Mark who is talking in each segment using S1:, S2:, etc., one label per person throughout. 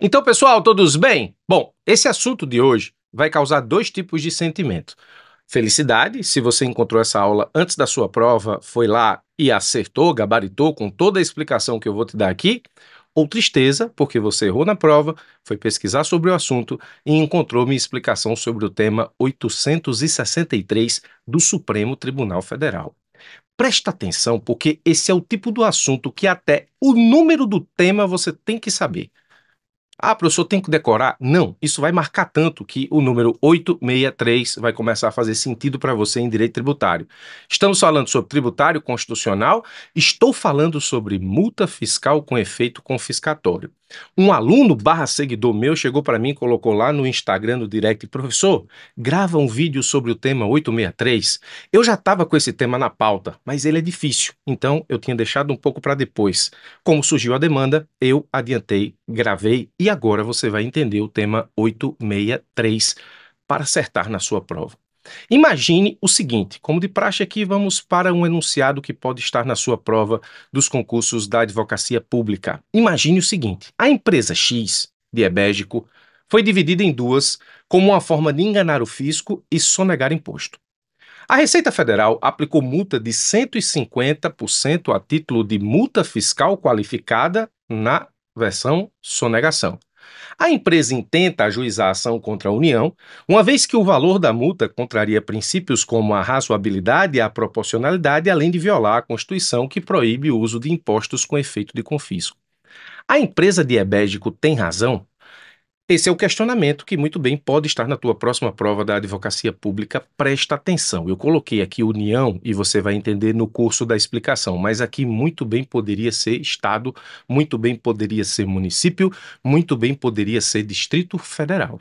S1: Então, pessoal, todos bem? Bom, esse assunto de hoje vai causar dois tipos de sentimento. Felicidade, se você encontrou essa aula antes da sua prova, foi lá e acertou, gabaritou com toda a explicação que eu vou te dar aqui. Ou tristeza, porque você errou na prova, foi pesquisar sobre o assunto e encontrou minha explicação sobre o tema 863 do Supremo Tribunal Federal. Presta atenção, porque esse é o tipo do assunto que até o número do tema você tem que saber. Ah, professor, tem que decorar? Não, isso vai marcar tanto que o número 863 vai começar a fazer sentido para você em direito tributário. Estamos falando sobre tributário constitucional, estou falando sobre multa fiscal com efeito confiscatório. Um aluno barra seguidor meu chegou para mim e colocou lá no Instagram, no direct, professor, grava um vídeo sobre o tema 863. Eu já estava com esse tema na pauta, mas ele é difícil, então eu tinha deixado um pouco para depois. Como surgiu a demanda, eu adiantei, gravei e agora você vai entender o tema 863 para acertar na sua prova. Imagine o seguinte, como de praxe aqui, vamos para um enunciado que pode estar na sua prova dos concursos da advocacia pública. Imagine o seguinte, a empresa X, diabégico, foi dividida em duas como uma forma de enganar o fisco e sonegar imposto. A Receita Federal aplicou multa de 150% a título de multa fiscal qualificada na versão sonegação. A empresa intenta ajuizar a ação contra a União, uma vez que o valor da multa contraria princípios como a razoabilidade e a proporcionalidade, além de violar a Constituição que proíbe o uso de impostos com efeito de confisco. A empresa diabético tem razão? Esse é o questionamento que muito bem pode estar na tua próxima prova da advocacia pública. Presta atenção. Eu coloquei aqui União e você vai entender no curso da explicação, mas aqui muito bem poderia ser Estado, muito bem poderia ser município, muito bem poderia ser Distrito Federal.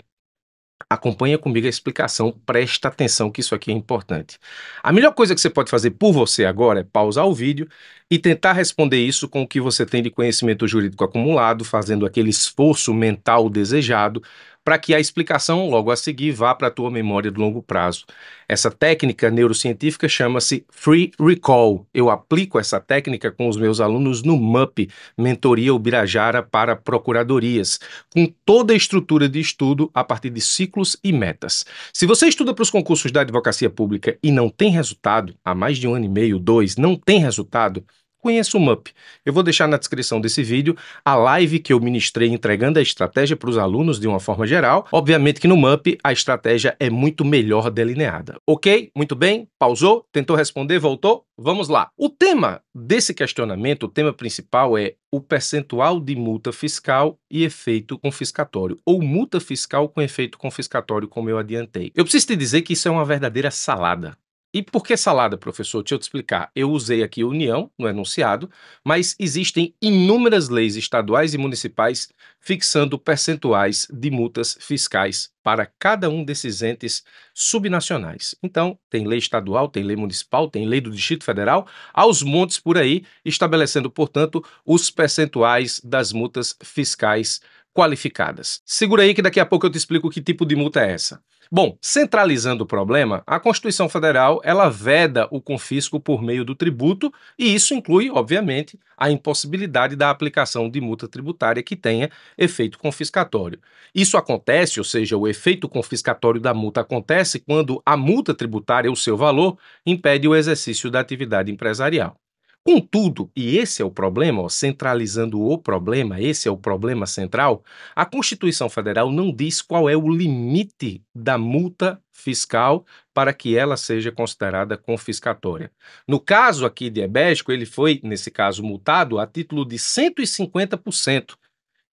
S1: Acompanha comigo a explicação, presta atenção que isso aqui é importante. A melhor coisa que você pode fazer por você agora é pausar o vídeo e tentar responder isso com o que você tem de conhecimento jurídico acumulado, fazendo aquele esforço mental desejado, para que a explicação logo a seguir vá para a tua memória de longo prazo. Essa técnica neurocientífica chama-se Free Recall. Eu aplico essa técnica com os meus alunos no MUP, Mentoria Ubirajara para Procuradorias, com toda a estrutura de estudo a partir de ciclos e metas. Se você estuda para os concursos da advocacia pública e não tem resultado, há mais de 1 ano e meio, 2, não tem resultado, conheça o MUP. Eu vou deixar na descrição desse vídeo a live que eu ministrei entregando a estratégia para os alunos de uma forma geral. Obviamente que no MUP a estratégia é muito melhor delineada. Ok? Muito bem? Pausou? Tentou responder? Voltou? Vamos lá. O tema desse questionamento, o tema principal é o percentual de multa fiscal e efeito confiscatório, ou multa fiscal com efeito confiscatório, como eu adiantei. Eu preciso te dizer que isso é uma verdadeira salada. E por que salada, professor? Deixa eu te explicar. Eu usei aqui União no enunciado, mas existem inúmeras leis estaduais e municipais fixando percentuais de multas fiscais para cada um desses entes subnacionais. Então, tem lei estadual, tem lei municipal, tem lei do Distrito Federal, aos montes por aí, estabelecendo, portanto, os percentuais das multas fiscais qualificadas. Segura aí que daqui a pouco eu te explico que tipo de multa é essa. Bom, centralizando o problema, a Constituição Federal, ela veda o confisco por meio do tributo e isso inclui, obviamente, a impossibilidade da aplicação de multa tributária que tenha efeito confiscatório. Isso acontece, ou seja, o efeito confiscatório da multa acontece quando a multa tributária, o seu valor, impede o exercício da atividade empresarial. Contudo, e esse é o problema, ó, centralizando o problema, esse é o problema central, a Constituição Federal não diz qual é o limite da multa fiscal para que ela seja considerada confiscatória. No caso aqui de Ebédico, ele foi, nesse caso, multado a título de 150%.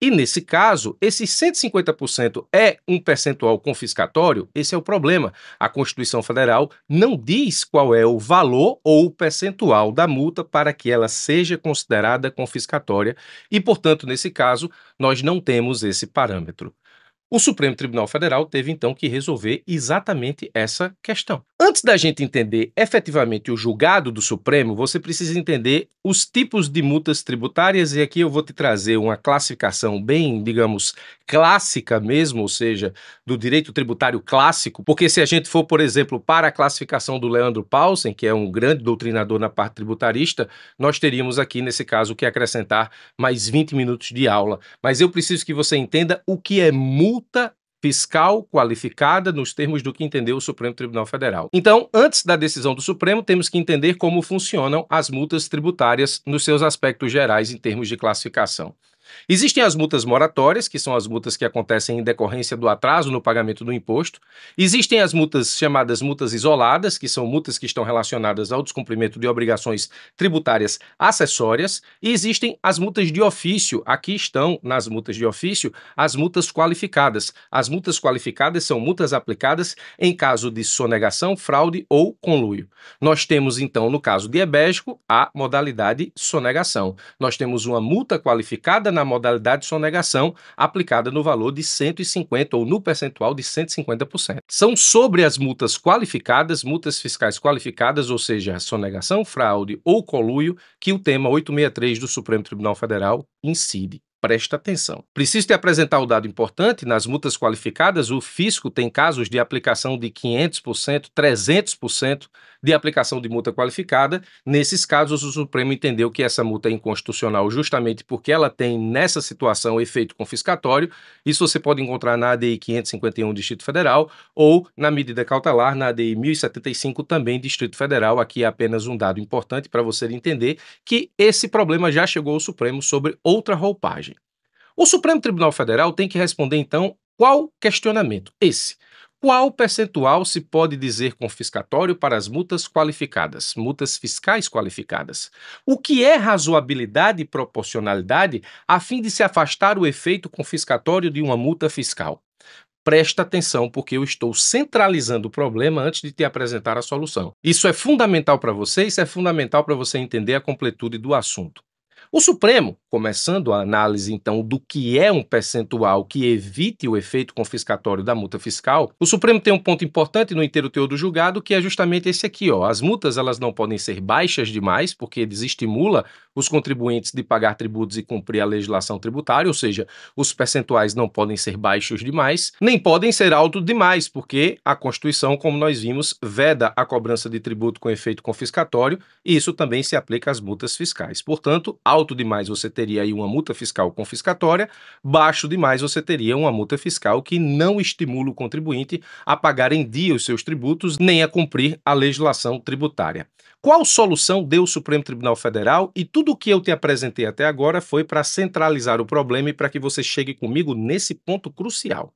S1: E nesse caso, esse 150% é um percentual confiscatório? Esse é o problema. A Constituição Federal não diz qual é o valor ou o percentual da multa para que ela seja considerada confiscatória e, portanto, nesse caso, nós não temos esse parâmetro. O Supremo Tribunal Federal teve então que resolver exatamente essa questão. Antes da gente entender efetivamente o julgado do Supremo, você precisa entender os tipos de multas tributárias, e aqui eu vou te trazer uma classificação bem, digamos, clássica mesmo, ou seja, do direito tributário clássico, porque se a gente for, por exemplo, para a classificação do Leandro Paulsen, que é um grande doutrinador na parte tributarista, nós teríamos aqui, nesse caso, que acrescentar mais 20 minutos de aula. Mas eu preciso que você entenda o que é multa fiscal qualificada nos termos do que entendeu o Supremo Tribunal Federal. Então, antes da decisão do Supremo, temos que entender como funcionam as multas tributárias nos seus aspectos gerais em termos de classificação. Existem as multas moratórias, que são as multas que acontecem em decorrência do atraso no pagamento do imposto. Existem as multas chamadas multas isoladas, que são multas que estão relacionadas ao descumprimento de obrigações tributárias acessórias. E existem as multas de ofício. Aqui estão, nas multas de ofício, as multas qualificadas. As multas qualificadas são multas aplicadas em caso de sonegação, fraude ou conluio. Nós temos, então, no caso de ebégico, a modalidade sonegação. Nós temos uma multa qualificada na modalidade sonegação, aplicada no valor de 150% ou no percentual de 150%. São sobre as multas qualificadas, multas fiscais qualificadas, ou seja, sonegação, fraude ou conluio, que o tema 863 do Supremo Tribunal Federal incide. Presta atenção. Preciso te apresentar o dado importante: nas multas qualificadas, o fisco tem casos de aplicação de 500%, 300% de aplicação de multa qualificada. Nesses casos, o Supremo entendeu que essa multa é inconstitucional justamente porque ela tem, nessa situação, efeito confiscatório. Isso você pode encontrar na ADI 551, Distrito Federal, ou na medida cautelar, na ADI 1075, também Distrito Federal. Aqui é apenas um dado importante para você entender que esse problema já chegou ao Supremo sobre outra roupagem. O Supremo Tribunal Federal tem que responder, então, qual questionamento? Esse. Qual percentual se pode dizer confiscatório para as multas qualificadas, multas fiscais qualificadas? O que é razoabilidade e proporcionalidade a fim de se afastar o efeito confiscatório de uma multa fiscal? Presta atenção, porque eu estou centralizando o problema antes de te apresentar a solução. Isso é fundamental para você, isso é fundamental para você entender a completude do assunto. O Supremo, começando a análise então do que é um percentual que evite o efeito confiscatório da multa fiscal, o Supremo tem um ponto importante no inteiro teor do julgado, que é justamente esse aqui, ó. As multas, elas não podem ser baixas demais, porque desestimula os contribuintes de pagar tributos e cumprir a legislação tributária, ou seja, os percentuais não podem ser baixos demais, nem podem ser altos demais, porque a Constituição, como nós vimos, veda a cobrança de tributo com efeito confiscatório, e isso também se aplica às multas fiscais. Portanto, alto demais você teria aí uma multa fiscal confiscatória, baixo demais você teria uma multa fiscal que não estimula o contribuinte a pagar em dia os seus tributos nem a cumprir a legislação tributária. Qual solução deu o Supremo Tribunal Federal? E tudo o que eu te apresentei até agora foi para centralizar o problema e para que você chegue comigo nesse ponto crucial.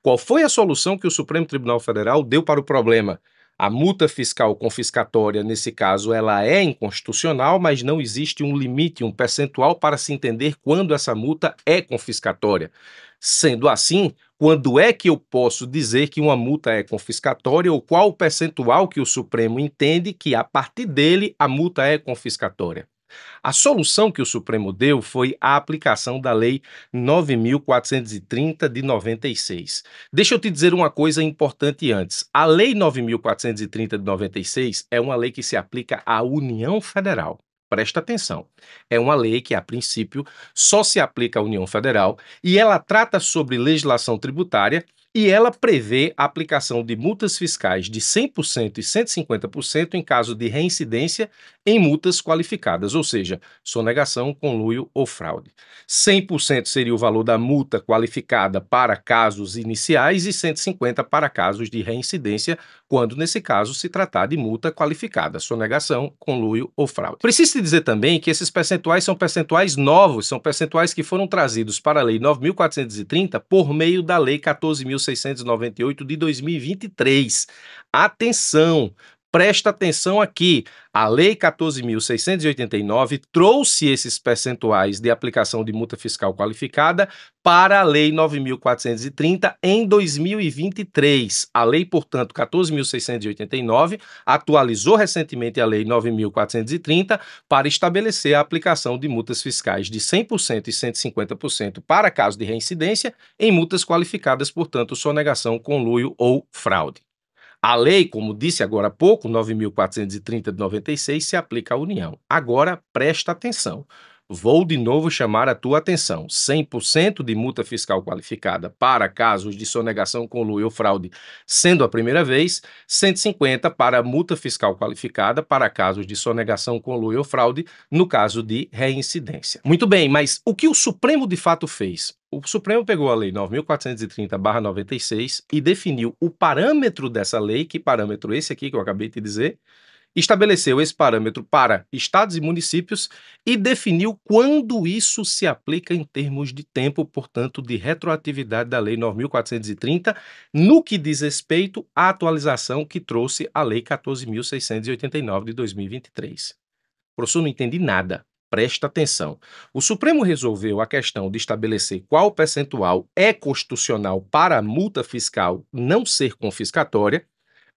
S1: Qual foi a solução que o Supremo Tribunal Federal deu para o problema? A multa fiscal confiscatória, nesse caso, ela é inconstitucional, mas não existe um limite, um percentual para se entender quando essa multa é confiscatória. Sendo assim, quando é que eu posso dizer que uma multa é confiscatória ou qual o percentual que o Supremo entende que, a partir dele, a multa é confiscatória? A solução que o Supremo deu foi a aplicação da Lei 9.430 de 96. Deixa eu te dizer uma coisa importante antes. A Lei 9.430 de 96 é uma lei que se aplica à União Federal. Presta atenção. É uma lei que, a princípio, só se aplica à União Federal e ela trata sobre legislação tributária e ela prevê a aplicação de multas fiscais de 100% e 150% em caso de reincidência em multas qualificadas, ou seja, sonegação, conluio ou fraude. 100% seria o valor da multa qualificada para casos iniciais e 150% para casos de reincidência, quando nesse caso se tratar de multa qualificada, sonegação, conluio ou fraude. Preciso te dizer também que esses percentuais são percentuais novos, são percentuais que foram trazidos para a Lei 9.430 por meio da Lei 14.698 de 2023. Atenção! Presta atenção aqui, a Lei 14.689 trouxe esses percentuais de aplicação de multa fiscal qualificada para a Lei 9.430 em 2023. A Lei, portanto, 14.689 atualizou recentemente a Lei 9.430 para estabelecer a aplicação de multas fiscais de 100% e 150% para caso de reincidência em multas qualificadas, portanto, sonegação, conluio ou fraude. A lei, como disse agora há pouco, 9.430 de 96, se aplica à União. Agora, presta atenção. Vou de novo chamar a tua atenção. 100% de multa fiscal qualificada para casos de sonegação, conluio ou fraude, sendo a primeira vez, 150 para multa fiscal qualificada para casos de sonegação, conluio ou fraude, no caso de reincidência. Muito bem, mas o que o Supremo de fato fez? O Supremo pegou a Lei 9.430/96 e definiu o parâmetro dessa lei, que parâmetro esse aqui que eu acabei de dizer, estabeleceu esse parâmetro para estados e municípios e definiu quando isso se aplica em termos de tempo, portanto, de retroatividade da Lei 9.430, no que diz respeito à atualização que trouxe a Lei 14.689 de 2023. Professor, não entendi nada. Presta atenção. O Supremo resolveu a questão de estabelecer qual percentual é constitucional para a multa fiscal não ser confiscatória,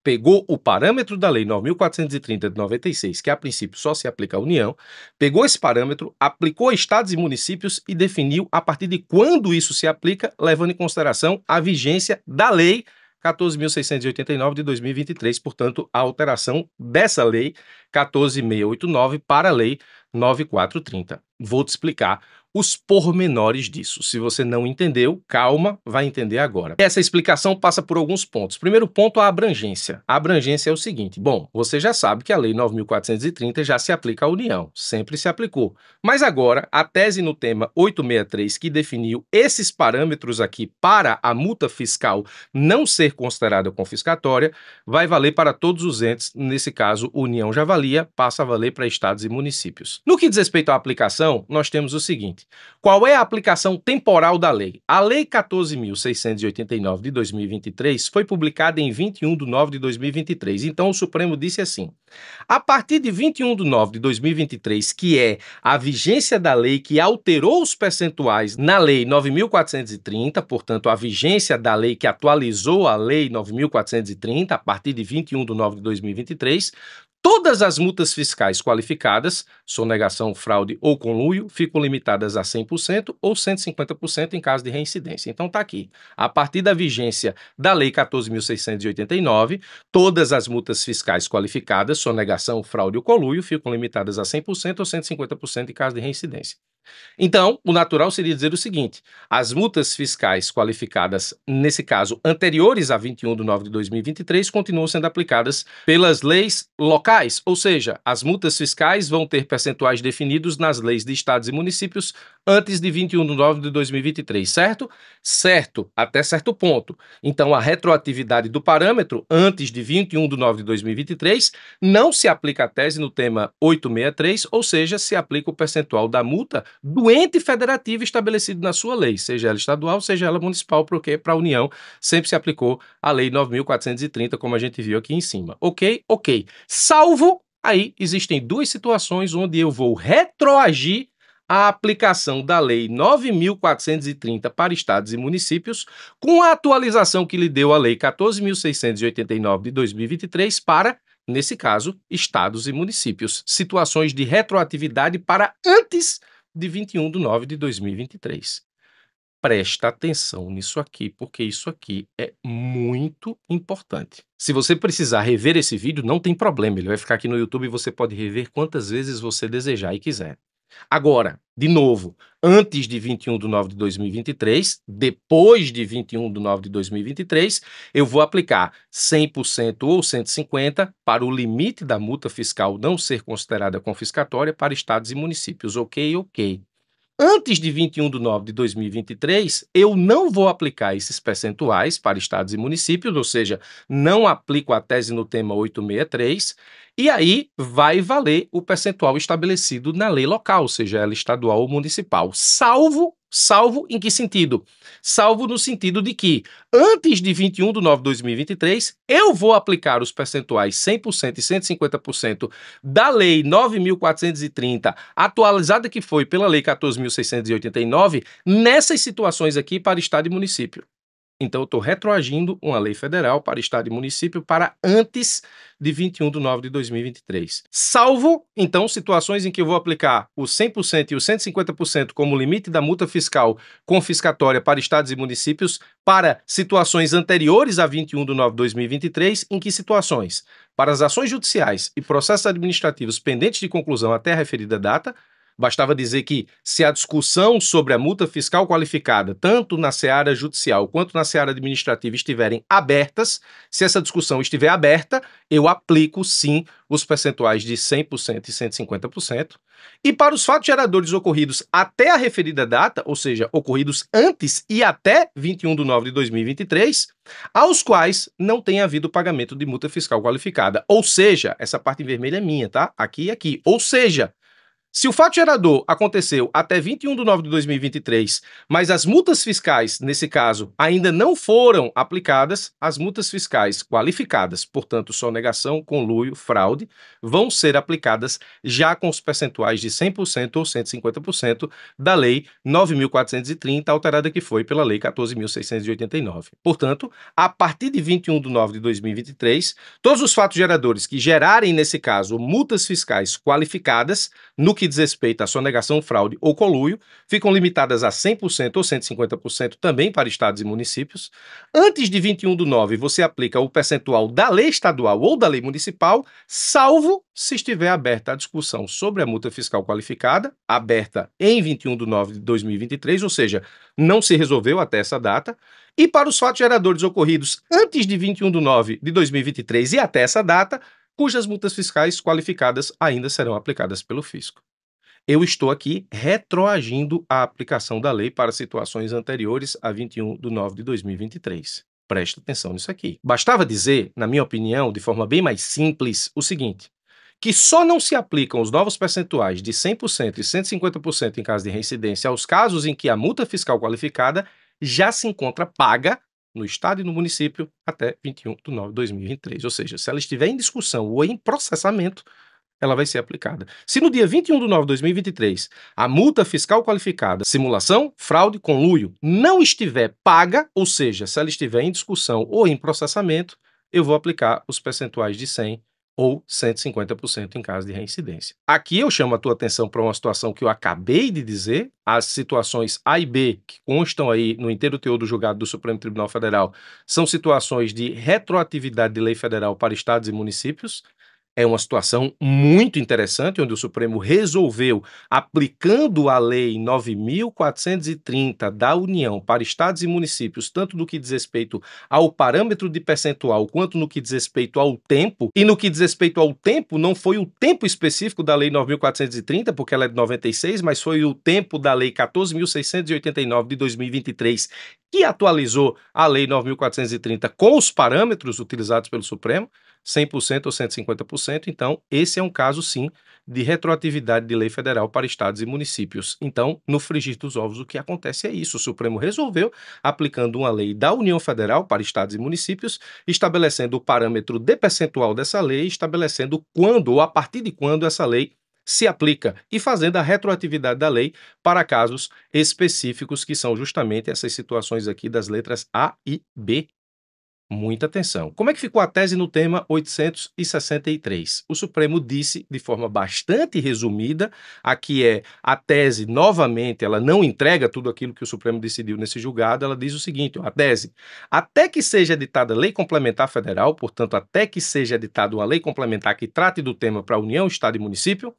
S1: pegou o parâmetro da Lei 9.430 de 96, que a princípio só se aplica à União, pegou esse parâmetro, aplicou a estados e municípios e definiu a partir de quando isso se aplica, levando em consideração a vigência da Lei 14.689 de 2023, portanto, a alteração dessa Lei 14.689 para a Lei 9.430. Vou te explicar os pormenores disso. Se você não entendeu, calma, vai entender agora. Essa explicação passa por alguns pontos. Primeiro ponto, a abrangência. A abrangência é o seguinte: bom, você já sabe que a Lei 9.430 já se aplica à União, sempre se aplicou. Mas agora, a tese no tema 863, que definiu esses parâmetros aqui para a multa fiscal não ser considerada confiscatória, vai valer para todos os entes. Nesse caso, União já valia, passa a valer para estados e municípios. No que diz respeito à aplicação, nós temos o seguinte: qual é a aplicação temporal da lei? A Lei 14.689 de 2023 foi publicada em 21/9 de 2023. Então, o Supremo disse assim: a partir de 21/9 de 2023, que é a vigência da lei que alterou os percentuais na Lei 9.430, portanto, a vigência da lei que atualizou a Lei 9.430, a partir de 21/9 de 2023, todas as multas fiscais qualificadas, sonegação, fraude ou conluio, ficam limitadas a 100% ou 150% em caso de reincidência. Então está aqui. A partir da vigência da Lei 14.689, todas as multas fiscais qualificadas, sonegação, fraude ou conluio, ficam limitadas a 100% ou 150% em caso de reincidência. Então, o natural seria dizer o seguinte: as multas fiscais qualificadas, nesse caso, anteriores a 21/9 de 2023, continuam sendo aplicadas pelas leis locais, ou seja, as multas fiscais vão ter percentuais definidos nas leis de estados e municípios antes de 21/9 de 2023, certo? Certo, até certo ponto. Então, a retroatividade do parâmetro antes de 21/9 de 2023 não se aplica à tese no tema 863, ou seja, se aplica o percentual da multa do ente federativo estabelecido na sua lei, seja ela estadual, seja ela municipal, porque para a União sempre se aplicou a Lei 9.430, como a gente viu aqui em cima. Ok? Ok. Salvo, aí existem duas situações onde eu vou retroagir a aplicação da Lei 9.430 para estados e municípios, com a atualização que lhe deu a Lei 14.689 de 2023 para, nesse caso, estados e municípios. Situações de retroatividade para antes de 21/9 de 2023. Presta atenção nisso aqui, porque isso aqui é muito importante. Se você precisar rever esse vídeo, não tem problema, ele vai ficar aqui no YouTube e você pode rever quantas vezes você desejar e quiser. Agora, de novo, antes de 21/9 de 2023, depois de 21/9 de 2023, eu vou aplicar 100% ou 150% para o limite da multa fiscal não ser considerada confiscatória para estados e municípios. Ok, ok. Antes de 21/9 de 2023, eu não vou aplicar esses percentuais para estados e municípios, ou seja, não aplico a tese no tema 863, e aí vai valer o percentual estabelecido na lei local, seja ela estadual ou municipal, salvo em que sentido? Salvo no sentido de que, antes de 21/9 de 2023, eu vou aplicar os percentuais 100% e 150% da Lei 9.430, atualizada que foi pela Lei 14.689, nessas situações aqui para estado e município. Então, eu estou retroagindo uma lei federal para estado e município para antes de 21 de nove de 2023. Salvo, então, situações em que eu vou aplicar o 100% e o 150% como limite da multa fiscal confiscatória para estados e municípios para situações anteriores a 21 de nove de 2023. Em que situações? Para as ações judiciais e processos administrativos pendentes de conclusão até a referida data. Bastava dizer que, se a discussão sobre a multa fiscal qualificada, tanto na seara judicial quanto na seara administrativa, estiverem abertas, se essa discussão estiver aberta, eu aplico, sim, os percentuais de 100% e 150%. E para os fatos geradores ocorridos até a referida data, ou seja, ocorridos antes e até 21 de nove de 2023, aos quais não tem havido pagamento de multa fiscal qualificada. Ou seja, essa parte em vermelho é minha, tá? Aqui e aqui. Ou seja, se o fato gerador aconteceu até 21 de nove de 2023, mas as multas fiscais, nesse caso, ainda não foram aplicadas, as multas fiscais qualificadas, portanto, sonegação, conluio, fraude, vão ser aplicadas já com os percentuais de 100% ou 150% da Lei 9.430, alterada que foi pela Lei 14.689. Portanto, a partir de 21 de nove de 2023, todos os fatos geradores que gerarem, nesse caso, multas fiscais qualificadas, no que diz respeito à sonegação, fraude ou conluio, ficam limitadas a 100% ou 150% também para estados e municípios. Antes de 21 de nove, você aplica o percentual da lei estadual ou da lei municipal, salvo se estiver aberta a discussão sobre a multa fiscal qualificada, aberta em 21 de nove de 2023, ou seja, não se resolveu até essa data. E para os fatos geradores ocorridos antes de 21 de nove de 2023 e até essa data, cujas multas fiscais qualificadas ainda serão aplicadas pelo fisco. Eu estou aqui retroagindo a aplicação da lei para situações anteriores a 21 de nove de 2023. Presta atenção nisso aqui. Bastava dizer, na minha opinião, de forma bem mais simples, o seguinte: que só não se aplicam os novos percentuais de 100% e 150% em caso de reincidência aos casos em que a multa fiscal qualificada já se encontra paga no estado e no município até 21 de nove de 2023. Ou seja, se ela estiver em discussão ou em processamento, ela vai ser aplicada. Se no dia 21 de nove de 2023 a multa fiscal qualificada, simulação, fraude, conluio, não estiver paga, ou seja, se ela estiver em discussão ou em processamento, eu vou aplicar os percentuais de 100% ou 150% em caso de reincidência. Aqui eu chamo a tua atenção para uma situação que eu acabei de dizer. As situações A e B, que constam aí no inteiro teor do julgado do Supremo Tribunal Federal, são situações de retroatividade de lei federal para estados e municípios. É uma situação muito interessante, onde o Supremo resolveu, aplicando a Lei 9.430 da União para estados e municípios, tanto no que diz respeito ao parâmetro de percentual, quanto no que diz respeito ao tempo. E no que diz respeito ao tempo, não foi o tempo específico da Lei 9.430, porque ela é de 96, mas foi o tempo da Lei 14.689 de 2023, que atualizou a Lei 9.430 com os parâmetros utilizados pelo Supremo. 100% ou 150%, então esse é um caso, sim, de retroatividade de lei federal para estados e municípios. Então, no frigir dos ovos, o que acontece é isso: o Supremo resolveu, aplicando uma lei da União Federal para estados e municípios, estabelecendo o parâmetro de percentual dessa lei, estabelecendo quando ou a partir de quando essa lei se aplica e fazendo a retroatividade da lei para casos específicos, que são justamente essas situações aqui das letras A e B. Muita atenção. Como é que ficou a tese no tema 863? O Supremo disse de forma bastante resumida, aqui é a tese, novamente, ela não entrega tudo aquilo que o Supremo decidiu nesse julgado, ela diz o seguinte, a tese: até que seja editada lei complementar federal, portanto, até que seja editada uma lei complementar que trate do tema para a União, Estado e Município,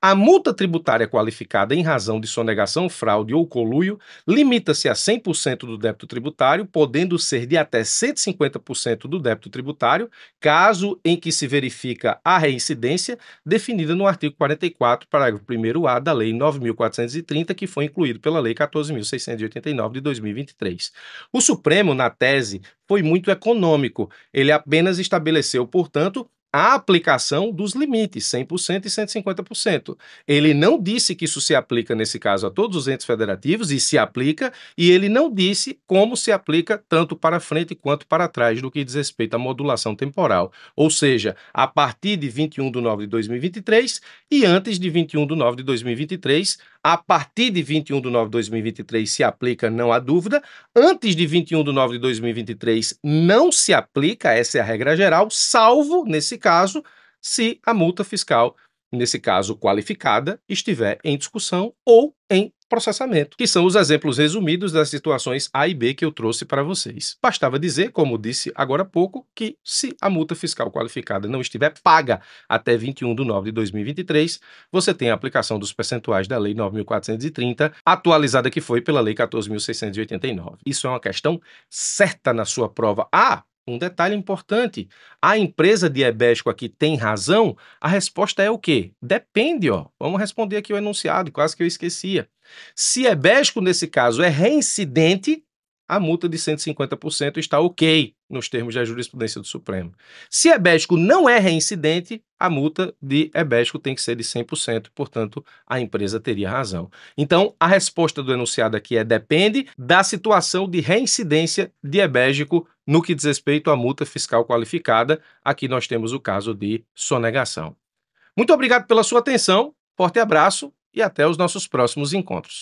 S1: a multa tributária qualificada em razão de sonegação, fraude ou conluio limita-se a 100% do débito tributário, podendo ser de até 150% do débito tributário, caso em que se verifica a reincidência definida no artigo 44, parágrafo 1º-A da Lei 9.430, que foi incluído pela Lei 14.689 de 2023. O Supremo, na tese, foi muito econômico. Ele apenas estabeleceu, portanto, a aplicação dos limites, 100% e 150%. Ele não disse que isso se aplica, nesse caso, a todos os entes federativos, e se aplica, e ele não disse como se aplica tanto para frente quanto para trás no que diz respeito à modulação temporal. Ou seja, a partir de 21 de nove de 2023 e antes de 21 de nove de 2023, A partir de 21/9/2023 se aplica, não há dúvida. Antes de 21/9/2023 não se aplica, essa é a regra geral, salvo, nesse caso, se a multa fiscal, nesse caso qualificada, estiver em discussão ou em processamento, que são os exemplos resumidos das situações A e B que eu trouxe para vocês. Bastava dizer, como disse agora há pouco, que se a multa fiscal qualificada não estiver paga até 21/9/2023, você tem a aplicação dos percentuais da Lei 9.430, atualizada que foi pela Lei 14.689. Isso é uma questão certa na sua prova. Um detalhe importante, a empresa de Ebesco aqui tem razão? A resposta é o quê? Depende, ó. Vamos responder aqui o enunciado, quase que eu esquecia. Se Ebesco, nesse caso, é reincidente, a multa de 150% está ok, nos termos da jurisprudência do Supremo. Se Ebesco não é reincidente, a multa de Ebesco tem que ser de 100%, portanto, a empresa teria razão. Então, a resposta do enunciado aqui é depende da situação de reincidência de Ebesco no que diz respeito à multa fiscal qualificada. Aqui nós temos o caso de sonegação. Muito obrigado pela sua atenção, forte abraço e até os nossos próximos encontros.